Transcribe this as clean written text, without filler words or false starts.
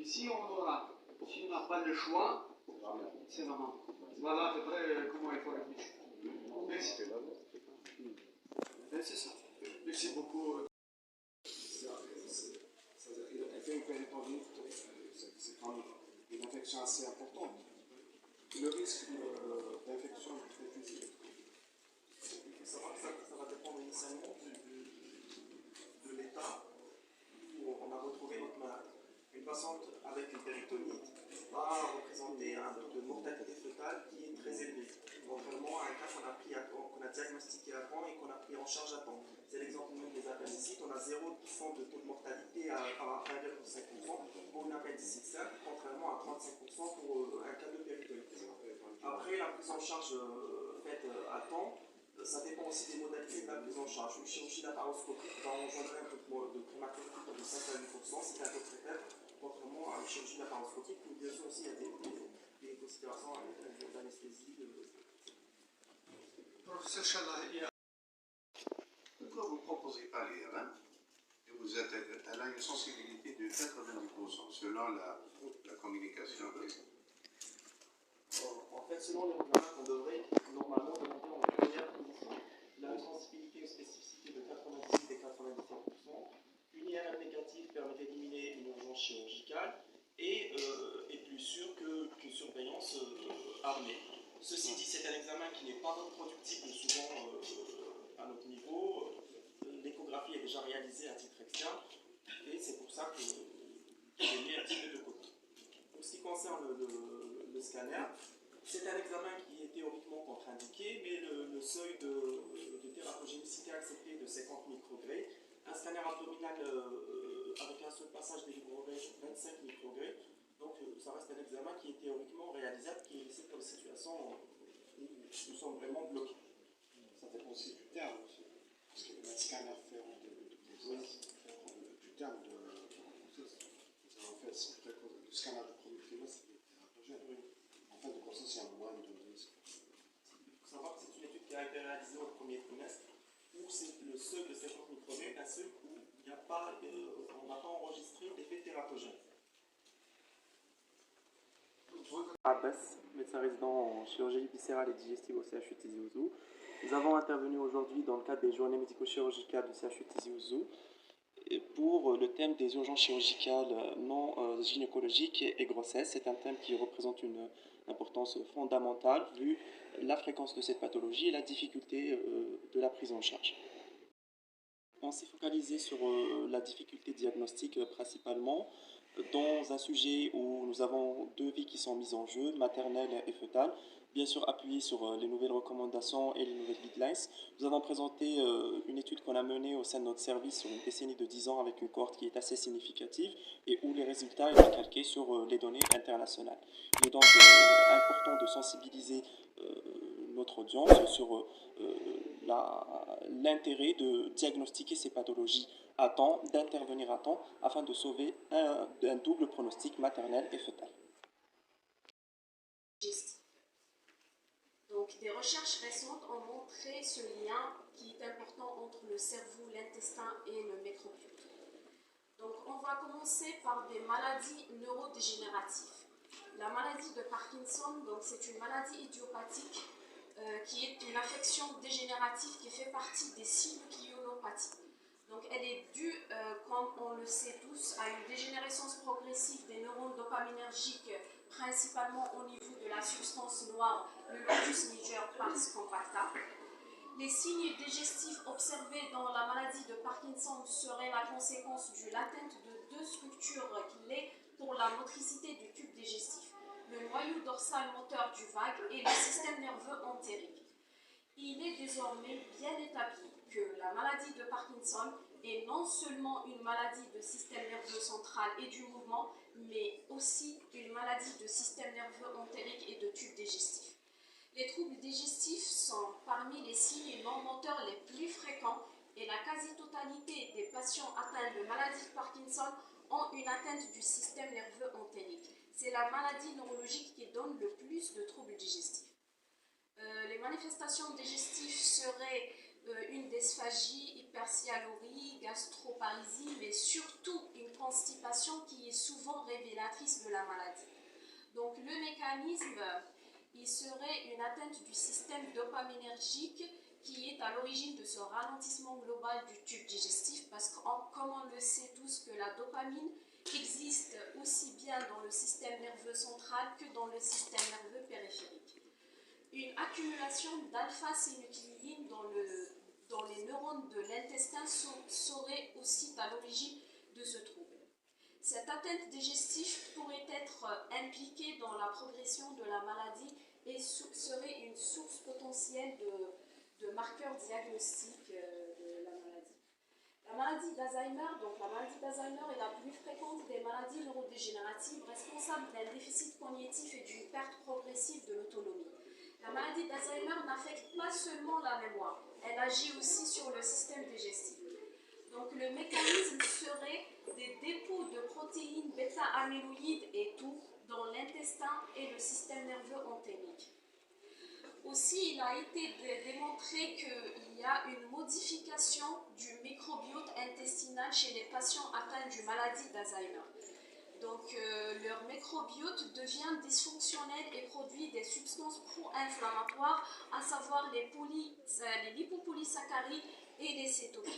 si on n'a pas le choix, c'est vraiment. Voilà à peu près comment il faut réfléchir. Merci. C'est ça. Merci beaucoup. C'est-à-dire qu'il fait une péritonique, c'est quand même une infection assez importante. Le risque d'infection est plus élevé. Il faut savoir que ça va dépendre initialement de l'état où on a retrouvé notre malade. Une patiente avec une péritonite va représenter un taux de mortalité fœtale qui est très élevé, contrairement à un cas qu'on a diagnostiqué avant et qu'on a pris en charge à temps. C'est l'exemple même des appendicites. On a 0% de taux de mortalité à 1,5% pour une appendicite simple, contrairement à 35% pour un cas de péritonite. Après, la prise en charge faite à temps, ça dépend aussi des modalités de la prise en charge. Une chirurgie laparoscopique va engendrer un taux de prématurité de 5 à 8%, c'est un taux très faible, contrairement à une chirurgie laparoscopique, où bien sûr aussi il y a des considérations d'anesthésie. Professeur Challah, pourquoi vous ne proposez pas l'IRM et elle a une sensibilité de 90% selon la communication. En fait, selon les regards, on devrait normalement demander en première position la sensibilité ou spécificité de 98 et 97%. Une IRM négative permet d'éliminer une urgence chirurgicale et est plus sûr qu'une surveillance armée. Ceci dit, c'est un examen qui n'est pas reproductible souvent à notre niveau. L'échographie est déjà réalisée à titre externe et c'est pour ça que j'ai mis un petit peu de côté. En ce qui concerne le scanner, c'est un examen qui est théoriquement contre-indiqué, mais le seuil de tératogénicité accepté est de 50 microgrés. Un scanner abdominal avec un seul passage délivré 25 microgrés. Donc ça reste un examen qui est théoriquement réalisable, qui est laissé pour les situations où nous sommes vraiment bloqués. Ça dépend aussi du terme, parce que le scanner fait du terme de grossesse. En fait, c'est peut-être le scanner de premier trimestre qui est tératogène. En fait, de grossesse, il y a moins de risques. Il faut savoir que c'est une étude qui a été réalisée au premier trimestre, où c'est le seuil de 50 microgrés, un seuil où il n'y a pas, on n'a pas enregistré d'effet tératogène. Abbas, médecin résident en chirurgie viscérale et digestive au CHU Tizi Ouzou. Nous avons intervenu aujourd'hui dans le cadre des journées médico-chirurgicales du CHU Tizi Ouzou pour le thème des urgences chirurgicales non gynécologiques et grossesse. C'est un thème qui représente une importance fondamentale vu la fréquence de cette pathologie et la difficulté de la prise en charge. On s'est focalisé sur la difficulté diagnostique principalement dans un sujet où nous avons deux vies qui sont mises en jeu, maternelle et fœtale, bien sûr appuyé sur les nouvelles recommandations et les nouvelles guidelines. Nous avons présenté une étude qu'on a menée au sein de notre service sur une décennie de 10 ans avec une cohorte qui est assez significative et où les résultats étaient calqués sur les données internationales. Il est donc important de sensibiliser notre audience sur l'intérêt de diagnostiquer ces pathologies à temps, d'intervenir à temps afin de sauver un double pronostic maternel et fœtal. Donc, des recherches récentes ont montré ce lien qui est important entre le cerveau, l'intestin et le microbiote. Donc, on va commencer par des maladies neurodégénératives. La maladie de Parkinson, c'est une maladie idiopathique qui est une affection dégénérative qui fait partie des synucléonopathies. Donc, elle est due, comme on le sait tous, à une dégénérescence progressive des neurones dopaminergiques, principalement au niveau de la substance noire, le locus niger pars compacta. Les signes digestifs observés dans la maladie de Parkinson seraient la conséquence de l'atteinte de deux structures clés pour la motricité du tube digestif, le noyau dorsal moteur du vague et le système nerveux entérique. Il est désormais bien établi que la maladie de Parkinson est non seulement une maladie de système nerveux central et du mouvement, mais aussi une maladie de système nerveux entérique et de tube digestif. Les troubles digestifs sont parmi les signes non moteurs les plus fréquents et la quasi-totalité des patients atteints de maladie de Parkinson ont une atteinte du système nerveux entérique. C'est la maladie neurologique qui donne le plus de troubles digestifs. Les manifestations digestives seraient une dysphagie, hypersialurie, gastroparésie, mais surtout une constipation qui est souvent révélatrice de la maladie. Donc le mécanisme, il serait une atteinte du système dopaminergique qui est à l'origine de ce ralentissement global du tube digestif, parce que comme on le sait tous que la dopamine existe aussi bien dans le système nerveux central que dans le système nerveux périphérique. Une accumulation d'alpha-synucléine dans les neurones de l'intestin serait aussi à l'origine de ce trouble. Cette atteinte digestive pourrait être impliquée dans la progression de la maladie et serait une source potentielle de marqueurs diagnostiques de la maladie. La maladie d'Alzheimer, donc la maladie d'Alzheimer est la plus fréquente des maladies neurodégénératives responsables d'un déficit cognitif et d'une perte progressive de l'autonomie. La maladie d'Alzheimer n'affecte pas seulement la mémoire, elle agit aussi sur le système digestif. Donc le mécanisme serait des dépôts de protéines bêta-amyloïdes et tout dans l'intestin et le système nerveux entérique. Aussi, il a été démontré qu'il y a une modification du microbiote intestinal chez les patients atteints d'une maladie d'Alzheimer. Donc, leur microbiote devient dysfonctionnel et produit des substances pro-inflammatoires, à savoir les lipopolysaccharides et les cétokines.